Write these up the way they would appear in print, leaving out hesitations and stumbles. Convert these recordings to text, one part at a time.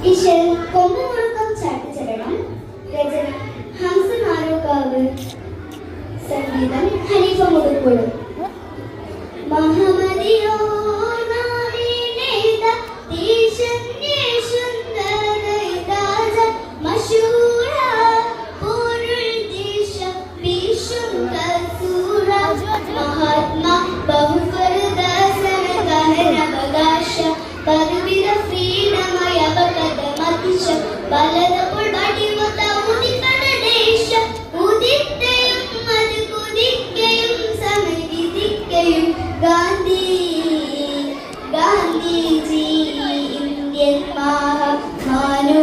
ഈശ്വരൻ കൊമ്പുമുറുക്കം ചാട്ടുചരണം. രചന ഹംസമാരോകാവ്. സംഗീതം ഹനീഫ മുടുക്കുള്. മഹമദിയോ നാവിനേത ദേശന്യേ സുന്ദരൈതാജ മശൂര പൊരുൾ ദേശ വിശുദ്ധസൂര മഹാത്മാ ബഹുഫർദ സനഗഹനവകാശ പരവിര ഫ്രീഡമയ പദമതിശ ബലതപ്പോൾ വടിമത ഉദിപ്പന ദേശ ഉദിത്തയും അത് കുതിക്കയും സമവിധിക്കയും ഗാന്ധിജി ഇന്ത്യൻ മഹാമാനുകൾക്കായി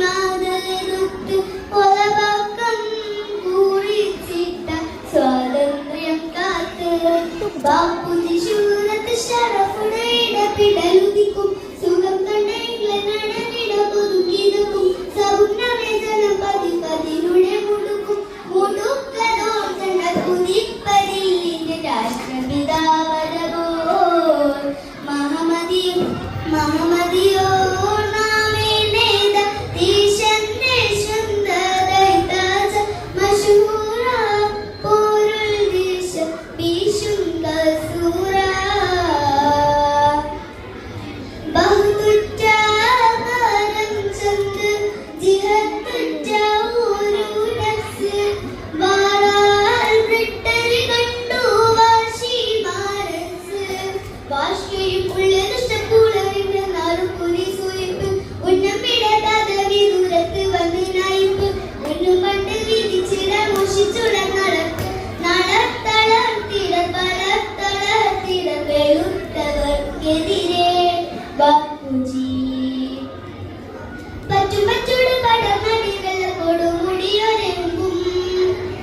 മാതൃത്ത് കൊലപാക്കം കുറിച്ചിട്ട സ്വാതന്ത്ര്യം കാത്ത് ബാപ്പുജി ശൂരത്ത് ശരഫുടയുടെ പിടലുദിക്കും സുഖം കണ്ടെങ്കിലെ നടനിട പൊതുക്കിതുക്കും സൗന്നമേ ജനം പതിനുടെ മുടുക്കും മുടുക്കതോ ചണ്ട കുതിപ്പതിന്റെ രാഷ്ട്രപിതാവരവോ മഹമദിയോ നാമേ നേത ദേശന്യേ സുന്ദരൈതാജ മശൂര പൊരുൾ ദേശ വിശുദ്ധസൂര ബഹുതുറ്റ കരം ചന്ദ് ജിഹത്തുറ്റ ഒരു നഫ്സ് വാറാൽ ബ്രിട്ടരി കണ്ടു വാശി മാരസ് വാശിയും ഉള്ളതുഷ്ടപ്പൂളറിവ് നാറുപുരി സൂയിപ്പ് ഉന്നമിടകാതെ വിദൂരത്ത് വന്ന് നയിപ്പ് ഉന്നും പണ്ട് വിധിച്ചിട മോഷിച്ചുട നടത്തളർത്തിട വെളുത്തവർക്കെതിരെ ബാപ്പുജി പറ്റുപറ്റുട് പടർന്നടി വെള്ളക്കോടും മുടിയൊരെങ്കും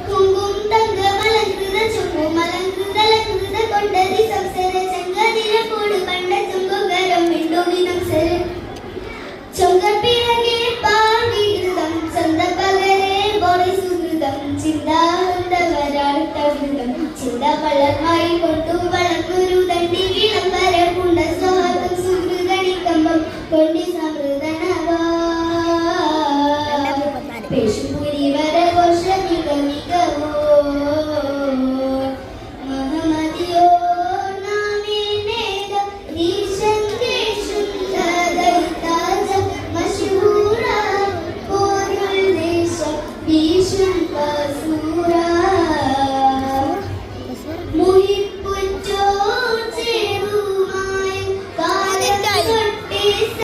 കുങ്കും തങ്കമലങ്കൃത ചുങ്കുമലങ്കൃതലങ്കൃത കൊണ്ടതി സംസര ചങ്കതിരപ്പോട് പണ്ട ചുങ്കുകരം വിണ്ടുവിനംസര ചൊങ്കപ്പിറകെ പാവികൃതം ചന്തപകരെ ബോറി സുഹൃതം ചിന്താന്തവരാടുത്തകൃതം ചിന്ത വളർമായി കൊണ്ടു വളർന്നൊരു ദണ്ഡി വിളംബര പുണ്ട സ്വഭാവം സുഹൃതണിക്കമ്പം കൊണ്ടി